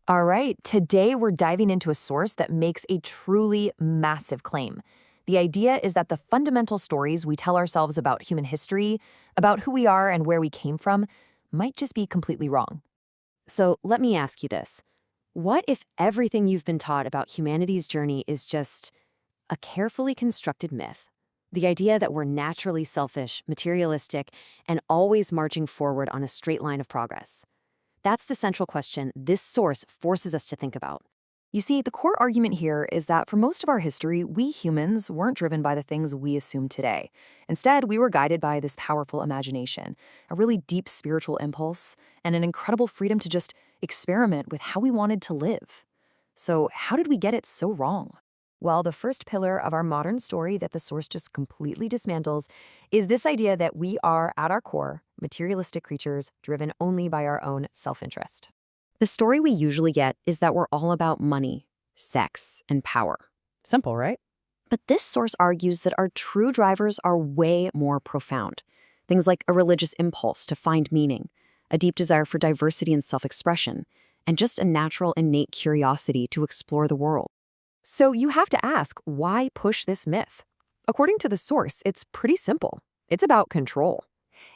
All right, today we're diving into a source that makes a truly massive claim. The idea is that the fundamental stories we tell ourselves about human history, about who we are and where we came from, might just be completely wrong. So let me ask you this. What if everything you've been taught about humanity's journey is just a carefully constructed myth? The idea that we're naturally selfish, materialistic, and always marching forward on a straight line of progress. That's the central question this source forces us to think about. You see, the core argument here is that for most of our history, we humans weren't driven by the things we assume today. Instead, we were guided by this powerful imagination, a really deep spiritual impulse, and an incredible freedom to just experiment with how we wanted to live. So, how did we get it so wrong? Well, the first pillar of our modern story that the source just completely dismantles is this idea that we are, at our core, materialistic creatures driven only by our own self-interest. The story we usually get is that we're all about money, sex, and power. Simple, right? But this source argues that our true drivers are way more profound. Things like a religious impulse to find meaning, a deep desire for diversity and self-expression, and just a natural innate curiosity to explore the world. So you have to ask, why push this myth? According to the source, it's pretty simple. It's about control.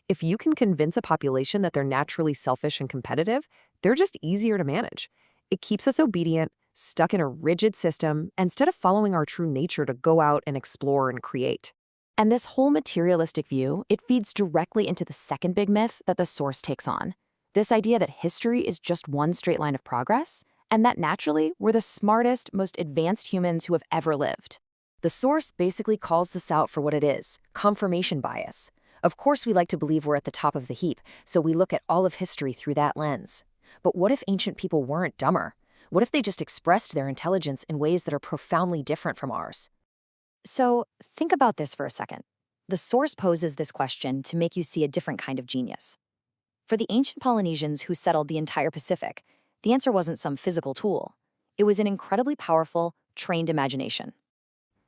If you can convince a population that they're naturally selfish and competitive, they're just easier to manage. It keeps us obedient, stuck in a rigid system, instead of following our true nature to go out and explore and create. And this whole materialistic view, it feeds directly into the second big myth that the source takes on. This idea that history is just one straight line of progress, and that naturally, we're the smartest, most advanced humans who have ever lived. The source basically calls this out for what it is, confirmation bias. Of course, we like to believe we're at the top of the heap, so we look at all of history through that lens. But what if ancient people weren't dumber? What if they just expressed their intelligence in ways that are profoundly different from ours? So, think about this for a second. The source poses this question to make you see a different kind of genius. For the ancient Polynesians who settled the entire Pacific, the answer wasn't some physical tool. It was an incredibly powerful, trained imagination.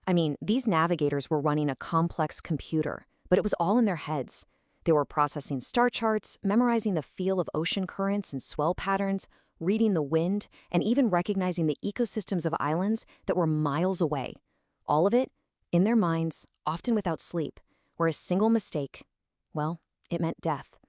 I mean, these navigators were running a complex computer, but it was all in their heads. They were processing star charts, memorizing the feel of ocean currents and swell patterns, reading the wind, and even recognizing the ecosystems of islands that were miles away. All of it in their minds, often without sleep, where a single mistake, well, it meant death.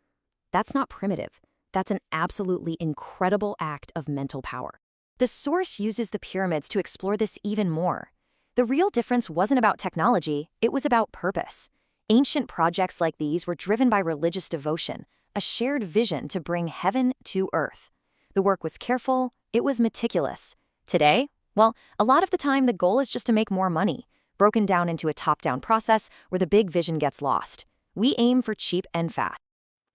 That's not primitive. That's an absolutely incredible act of mental power. The source uses the pyramids to explore this even more. The real difference wasn't about technology, it was about purpose. Ancient projects like these were driven by religious devotion, a shared vision to bring heaven to earth. The work was careful, it was meticulous. Today, well, a lot of the time the goal is just to make more money, broken down into a top-down process where the big vision gets lost. We aim for cheap and fast.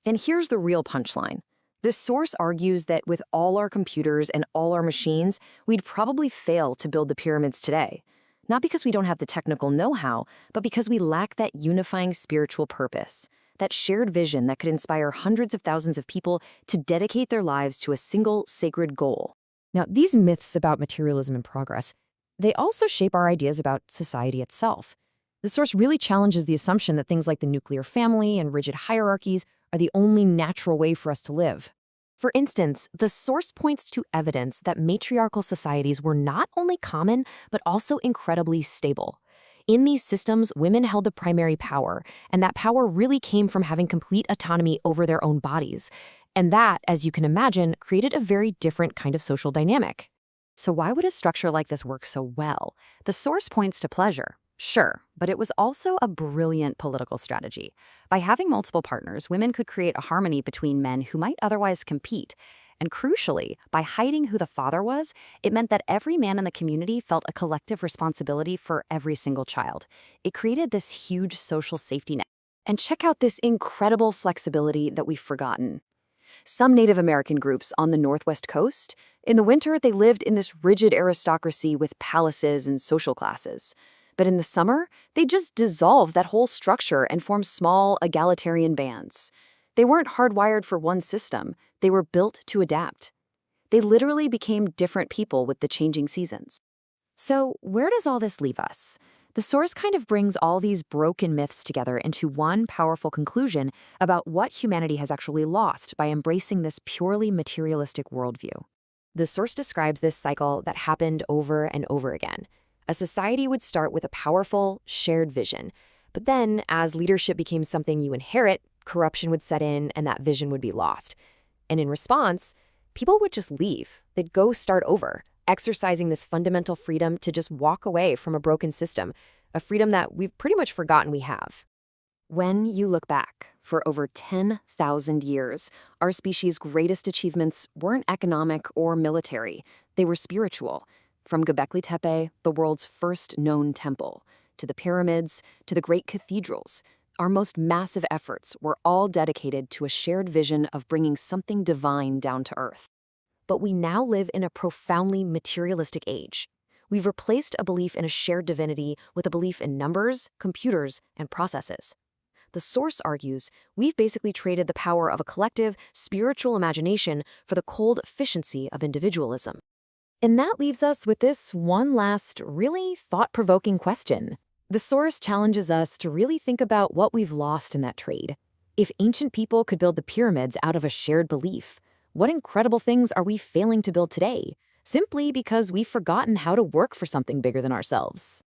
And here's the real punchline. The source argues that with all our computers and all our machines, we'd probably fail to build the pyramids today. Not because we don't have the technical know-how, but because we lack that unifying spiritual purpose, that shared vision that could inspire hundreds of thousands of people to dedicate their lives to a single sacred goal. Now, these myths about materialism and progress, they also shape our ideas about society itself. The source really challenges the assumption that things like the nuclear family and rigid hierarchies are the only natural way for us to live. For instance, the source points to evidence that matriarchal societies were not only common, but also incredibly stable. In these systems, women held the primary power, and that power really came from having complete autonomy over their own bodies. And that, as you can imagine, created a very different kind of social dynamic. So why would a structure like this work so well? The source points to pleasure. Sure, but it was also a brilliant political strategy. By having multiple partners, women could create a harmony between men who might otherwise compete. And crucially, by hiding who the father was, it meant that every man in the community felt a collective responsibility for every single child. It created this huge social safety net. And check out this incredible flexibility that we've forgotten. Some Native American groups on the Northwest coast, in the winter, they lived in this rigid aristocracy with palaces and social classes. But in the summer, they just dissolved that whole structure and formed small, egalitarian bands. They weren't hardwired for one system. They were built to adapt. They literally became different people with the changing seasons. So where does all this leave us? The source kind of brings all these broken myths together into one powerful conclusion about what humanity has actually lost by embracing this purely materialistic worldview. The source describes this cycle that happened over and over again. A society would start with a powerful, shared vision. But then, as leadership became something you inherit, corruption would set in and that vision would be lost. And in response, people would just leave. They'd go start over, exercising this fundamental freedom to just walk away from a broken system, a freedom that we've pretty much forgotten we have. When you look back, for over 10,000 years, our species' greatest achievements weren't economic or military. They were spiritual. From Göbekli Tepe, the world's first known temple, to the pyramids, to the great cathedrals, our most massive efforts were all dedicated to a shared vision of bringing something divine down to earth. But we now live in a profoundly materialistic age. We've replaced a belief in a shared divinity with a belief in numbers, computers, and processes. The source argues we've basically traded the power of a collective, spiritual imagination for the cold efficiency of individualism. And that leaves us with this one last, really thought-provoking question. The source challenges us to really think about what we've lost in that trade. If ancient people could build the pyramids out of a shared belief, what incredible things are we failing to build today, simply because we've forgotten how to work for something bigger than ourselves?